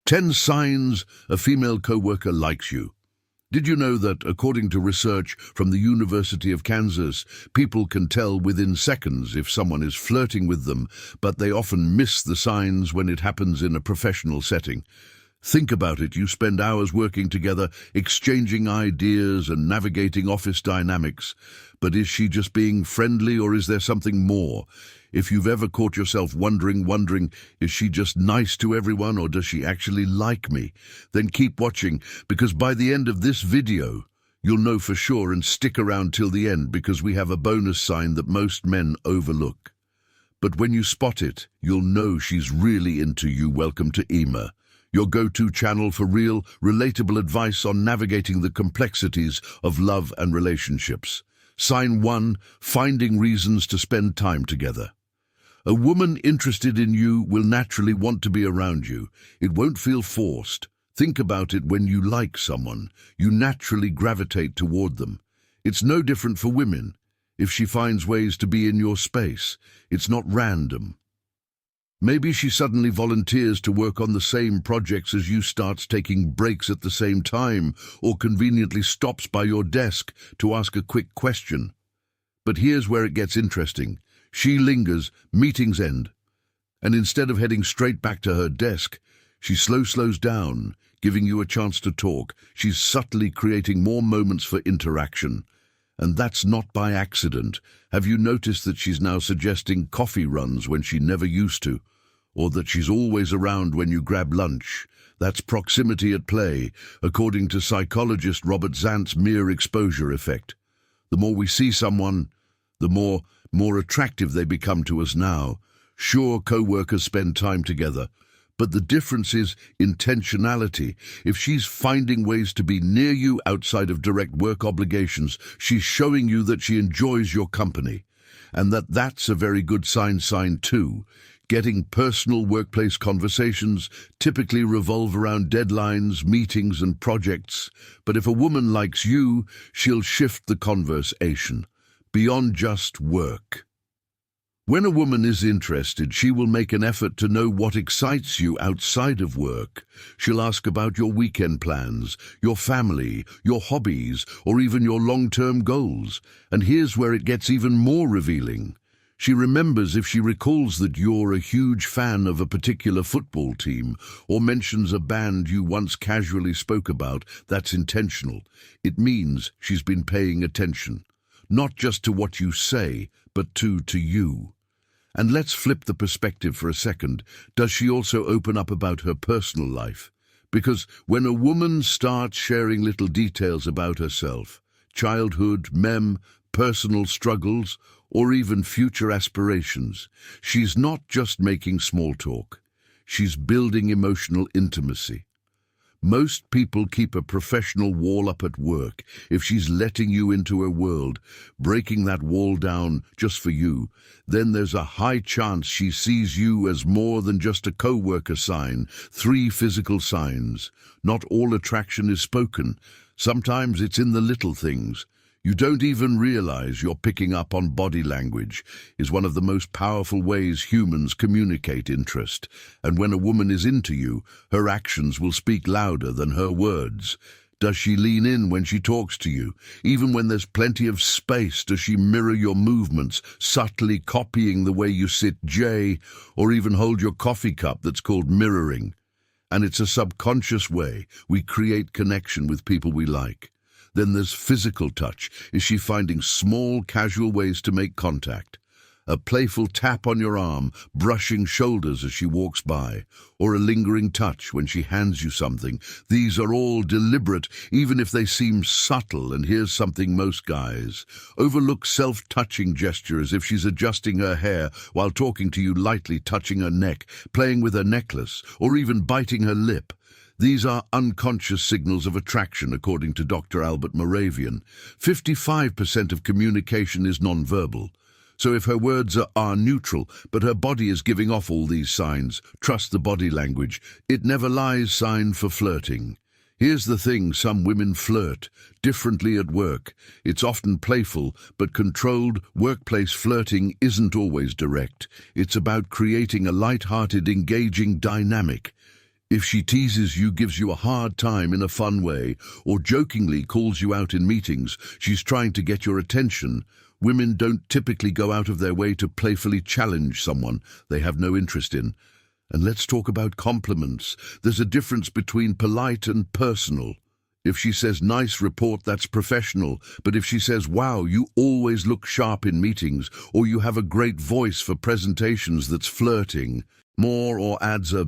10 signs a female coworker likes you. Did you know that, according to research from the University of Kansas, people can tell within seconds if someone is flirting with them, but they often miss the signs when it happens in a professional setting? Think about it. You spend hours working together, exchanging ideas and navigating office dynamics. But is she just being friendly, or is there something more? If you've ever caught yourself wondering, is she just nice to everyone, or does she actually like me? Then keep watching, because by the end of this video, you'll know for sure, and stick around till the end because we have a bonus sign that most men overlook. But when you spot it, you'll know she's really into you. Welcome to Ema, your go-to channel for real, relatable advice on navigating the complexities of love and relationships. Sign 1, finding reasons to spend time together. A woman interested in you will naturally want to be around you. It won't feel forced. Think about it. When you like someone, you naturally gravitate toward them. It's no different for women. If she finds ways to be in your space, it's not random. Maybe she suddenly volunteers to work on the same projects as you, starts taking breaks at the same time, or conveniently stops by your desk to ask a quick question. But here's where it gets interesting. She lingers, meetings end, and instead of heading straight back to her desk, she slows down, giving you a chance to talk. She's subtly creating more moments for interaction. And that's not by accident. Have you noticed that she's now suggesting coffee runs when she never used to? Or that she's always around when you grab lunch? That's proximity at play, according to psychologist Robert Zant's mere exposure effect. The more we see someone, the more attractive they become to us now. Sure, co-workers spend time together, but the difference is intentionality. If she's finding ways to be near you outside of direct work obligations, she's showing you that she enjoys your company. And that's a very good sign. Sign 2. Getting personal. Workplace conversations typically revolve around deadlines, meetings, and projects. But if a woman likes you, she'll shift the conversation beyond just work. When a woman is interested, she will make an effort to know what excites you outside of work. She'll ask about your weekend plans, your family, your hobbies, or even your long-term goals. And here's where it gets even more revealing. She remembers if she recalls that you're a huge fan of a particular football team, or mentions a band you once casually spoke about. That's intentional. It means she's been paying attention. Not just to what you say, but to you. And let's flip the perspective for a second. Does she also open up about her personal life? Because when a woman starts sharing little details about herself, childhood, personal struggles, or even future aspirations, she's not just making small talk. She's building emotional intimacy. Most people keep a professional wall up at work. If she's letting you into her world, breaking that wall down just for you, then there's a high chance she sees you as more than just a co-worker. Sign 3, physical signs. Not all attraction is spoken. Sometimes it's in the little things. You don't even realize you're picking up on. Body language is one of the most powerful ways humans communicate interest. And when a woman is into you, her actions will speak louder than her words. Does she lean in when she talks to you? Even when there's plenty of space, does she mirror your movements, subtly copying the way you sit, or even hold your coffee cup? That's called mirroring. And it's a subconscious way we create connection with people we like. Then there's physical touch. Is she finding small, casual ways to make contact? A playful tap on your arm, brushing shoulders as she walks by, or a lingering touch when she hands you something. These are all deliberate, even if they seem subtle. And here's something most guys overlook: self-touching gestures. If she's adjusting her hair while talking to you, lightly touching her neck, playing with her necklace, or even biting her lip. These are unconscious signals of attraction, according to Dr. Albert Moravian. 55% of communication is nonverbal. So if her words are neutral, but her body is giving off all these signs, trust the body language. It never lies. Sign for flirting. Here's the thing, some women flirt differently at work. It's often playful, but controlled. Workplace flirting isn't always direct. It's about creating a light-hearted, engaging dynamic. If she teases you, gives you a hard time in a fun way, or jokingly calls you out in meetings, she's trying to get your attention. Women don't typically go out of their way to playfully challenge someone they have no interest in. And let's talk about compliments. There's a difference between polite and personal. If she says nice report, that's professional. But if she says, wow, you always look sharp in meetings, or you have a great voice for presentations, that's flirting. More or adds a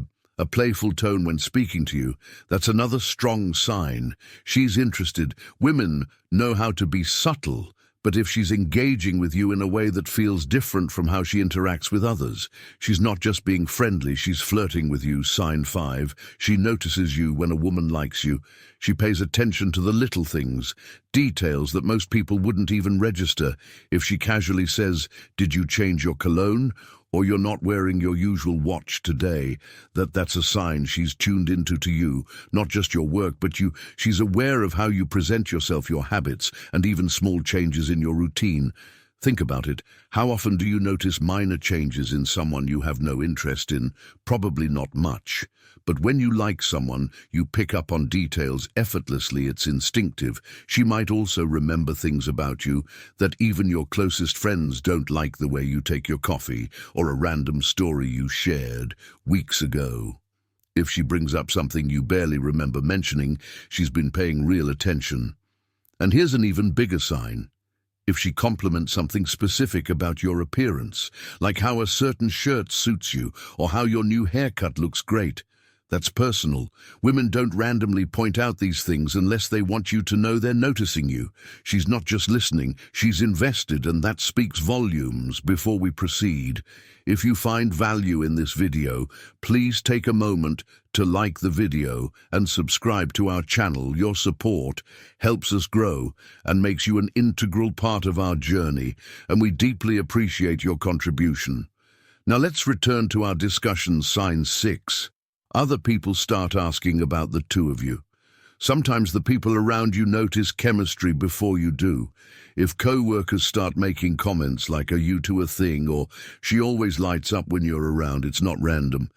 playful tone when speaking to you, that's another strong sign. She's interested. Women know how to be subtle, but if she's engaging with you in a way that feels different from how she interacts with others, she's not just being friendly, she's flirting with you. Sign 5. She notices you when a woman likes you. She pays attention to the little things, details that most people wouldn't even register. If she casually says, "Did you change your cologne?" or "You're not wearing your usual watch today," that's a sign she's tuned into to you, not just your work, but you. She's aware of how you present yourself, your habits, and even small changes in your routine. Think about it. How often do you notice minor changes in someone you have no interest in? Probably not much. But when you like someone, you pick up on details effortlessly. It's instinctive. She might also remember things about you that even your closest friends don't, like the way you take your coffee or a random story you shared weeks ago. If she brings up something you barely remember mentioning, she's been paying real attention. And here's an even bigger sign. If she compliments something specific about your appearance, like how a certain shirt suits you or how your new haircut looks great, that's personal. Women don't randomly point out these things unless they want you to know they're noticing you. She's not just listening, she's invested, and that speaks volumes. Before we proceed, if you find value in this video, please take a moment to like the video and subscribe to our channel. Your support helps us grow and makes you an integral part of our journey, and we deeply appreciate your contribution. Now let's return to our discussion. Sign 6. Other people start asking about the two of you. Sometimes the people around you notice chemistry before you do. If co-workers start making comments like, "Are you two a thing?" or "She always lights up when you're around," it's not random.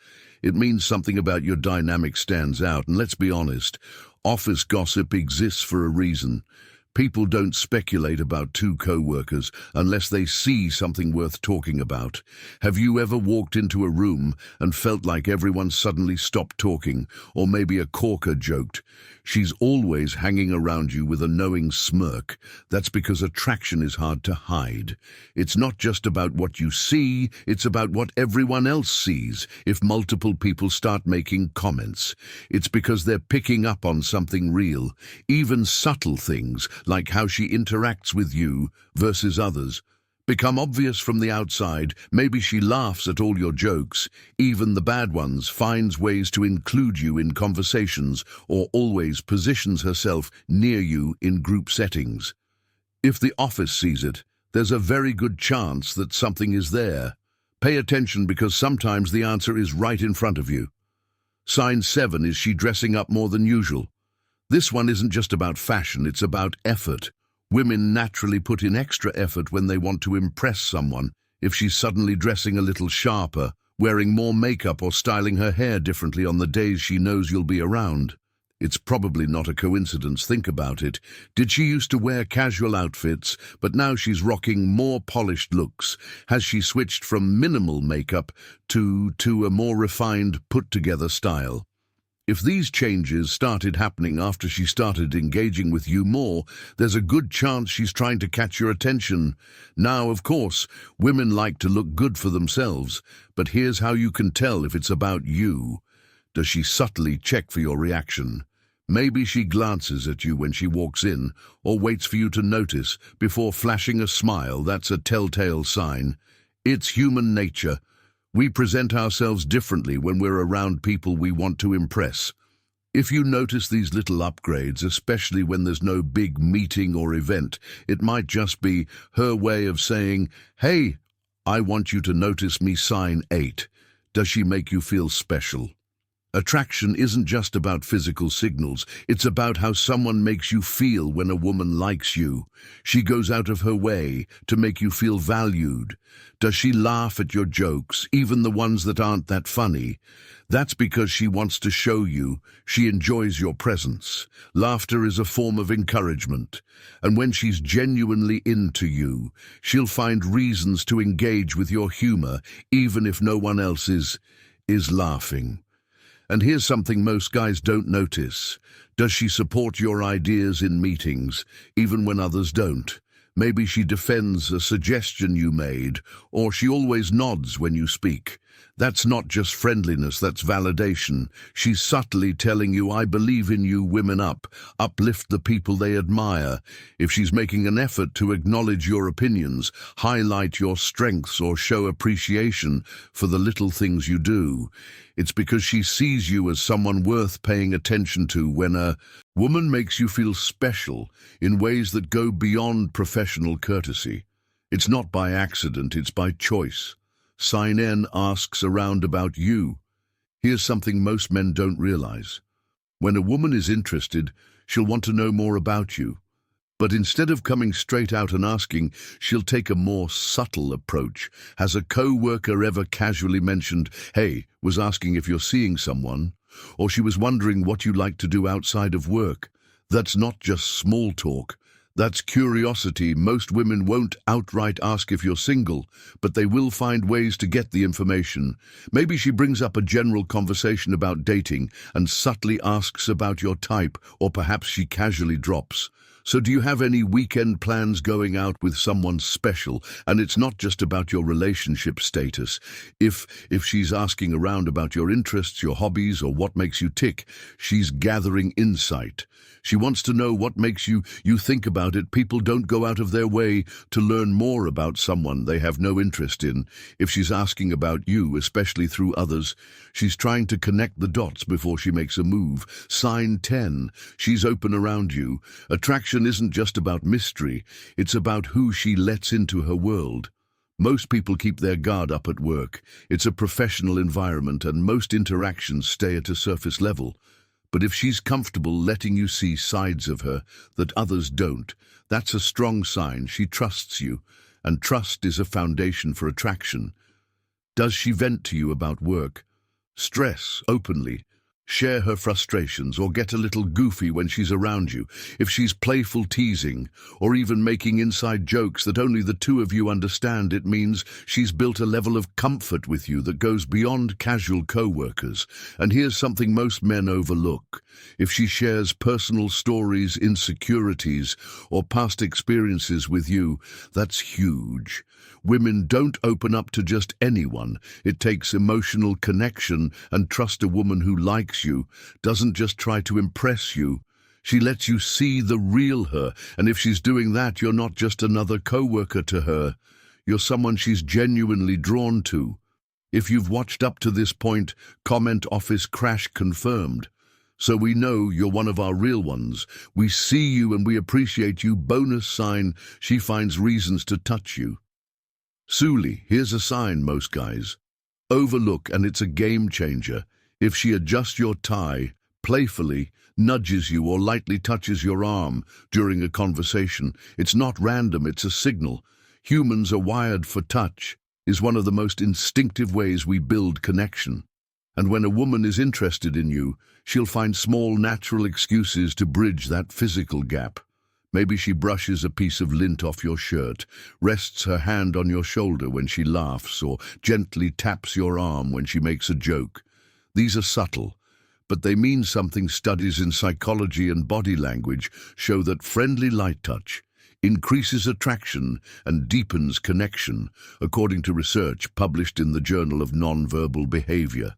It means something about your dynamic stands out. And let's be honest, office gossip exists for a reason. People don't speculate about two co-workers unless they see something worth talking about. Have you ever walked into a room and felt like everyone suddenly stopped talking, or maybe a corker joked? She's always hanging around you with a knowing smirk. That's because attraction is hard to hide. It's not just about what you see, it's about what everyone else sees. If multiple people start making comments, it's because they're picking up on something real. Even subtle things, like how she interacts with you versus others, become obvious from the outside. Maybe she laughs at all your jokes, even the bad ones, finds ways to include you in conversations, or always positions herself near you in group settings. If the office sees it, there's a very good chance that something is there. Pay attention, because sometimes the answer is right in front of you. Sign 7. Is she dressing up more than usual? This one isn't just about fashion, it's about effort. Women naturally put in extra effort when they want to impress someone. If she's suddenly dressing a little sharper, wearing more makeup, or styling her hair differently on the days she knows you'll be around, it's probably not a coincidence. Think about it. Did she used to wear casual outfits, but now she's rocking more polished looks? Has she switched from minimal makeup to a more refined, put-together style? If these changes started happening after she started engaging with you more, there's a good chance she's trying to catch your attention. Now, of course, women like to look good for themselves, but here's how you can tell if it's about you. Does she subtly check for your reaction? Maybe she glances at you when she walks in, or waits for you to notice before flashing a smile. That's a telltale sign. It's human nature. We present ourselves differently when we're around people we want to impress. If you notice these little upgrades, especially when there's no big meeting or event, it might just be her way of saying, "Hey, I want you to notice me." Sign 8. Does she make you feel special? Attraction isn't just about physical signals, it's about how someone makes you feel when a woman likes you. She goes out of her way to make you feel valued. Does she laugh at your jokes, even the ones that aren't that funny? That's because she wants to show you she enjoys your presence. Laughter is a form of encouragement, and when she's genuinely into you, she'll find reasons to engage with your humor, even if no one else is laughing. And here's something most guys don't notice. Does she support your ideas in meetings, even when others don't? Maybe she defends a suggestion you made, or she always nods when you speak. That's not just friendliness, that's validation. She's subtly telling you, I believe in you, women up. Uplift the people they admire. If she's making an effort to acknowledge your opinions, highlight your strengths, or show appreciation for the little things you do, it's because she sees you as someone worth paying attention to. When a woman makes you feel special in ways that go beyond professional courtesy, it's not by accident, it's by choice. Sign N asks around about you. Here's something most men don't realize. When a woman is interested, she'll want to know more about you. But instead of coming straight out and asking, she'll take a more subtle approach. Has a co-worker ever casually mentioned, hey, was asking if you're seeing someone? Or she was wondering what you like to do outside of work? That's not just small talk. That's curiosity. Most women won't outright ask if you're single, but they will find ways to get the information. Maybe she brings up a general conversation about dating and subtly asks about your type, or perhaps she casually drops, so do you have any weekend plans going out with someone special? And it's not just about your relationship status. If she's asking around about your interests, your hobbies, or what makes you tick, she's gathering insight. She wants to know what makes you think about it. People don't go out of their way to learn more about someone they have no interest in. If she's asking about you, especially through others, she's trying to connect the dots before she makes a move. Sign 10. She's open around you. Attraction isn't just about mystery, it's about who she lets into her world. Most people keep their guard up at work. It's a professional environment, and most interactions stay at a surface level. But if she's comfortable letting you see sides of her that others don't, that's a strong sign she trusts you, and trust is a foundation for attraction. Does she vent to you about work? Stress openly? Share her frustrations, or get a little goofy when she's around you? If she's playful, teasing, or even making inside jokes that only the two of you understand, it means she's built a level of comfort with you that goes beyond casual co-workers. And here's something most men overlook. If she shares personal stories, insecurities, or past experiences with you, that's huge. Women don't open up to just anyone. It takes emotional connection and trust. A woman who likes you doesn't just try to impress you. She lets you see the real her. And if she's doing that, you're not just another co-worker to her. You're someone she's genuinely drawn to. If you've watched up to this point, comment office crash confirmed. So we know you're one of our real ones. We see you and we appreciate you. Bonus sign, she finds reasons to touch you. Suli, here's a sign most guys overlook, and it's a game changer. If she adjusts your tie, playfully nudges you, or lightly touches your arm during a conversation, it's not random, it's a signal. Humans are wired for touch. Is one of the most instinctive ways we build connection. And when a woman is interested in you, she'll find small, natural excuses to bridge that physical gap. Maybe she brushes a piece of lint off your shirt, rests her hand on your shoulder when she laughs, or gently taps your arm when she makes a joke. These are subtle, but they mean something. Studies in psychology and body language show that friendly light touch increases attraction and deepens connection, according to research published in the Journal of Nonverbal Behavior.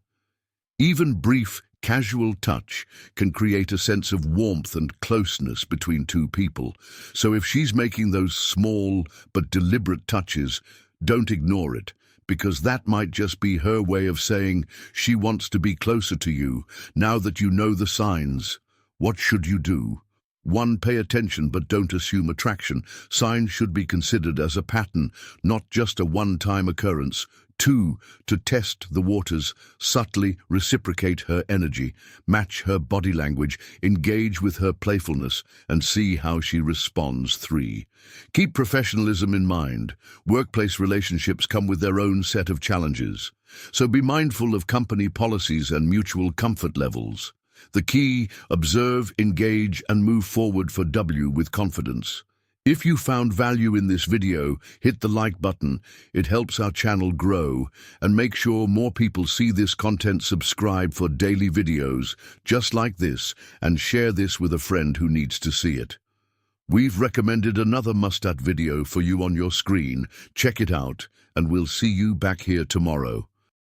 Even brief, casual touch can create a sense of warmth and closeness between two people. So if she's making those small but deliberate touches, don't ignore it, because that might just be her way of saying she wants to be closer to you. Now that you know the signs, what should you do? 1. Pay attention, but don't assume attraction. Signs should be considered as a pattern, not just a one-time occurrence. 2. To test the waters, subtly reciprocate her energy, match her body language, engage with her playfulness, and see how she responds. 3. Keep professionalism in mind. Workplace relationships come with their own set of challenges, so be mindful of company policies and mutual comfort levels. The key: observe, engage, and move forward for W with confidence. If you found value in this video, hit the like button. It helps our channel grow. And make sure more people see this content. Subscribe for daily videos just like this, and share this with a friend who needs to see it. We've recommended another must-add video for you on your screen. Check it out, and we'll see you back here tomorrow.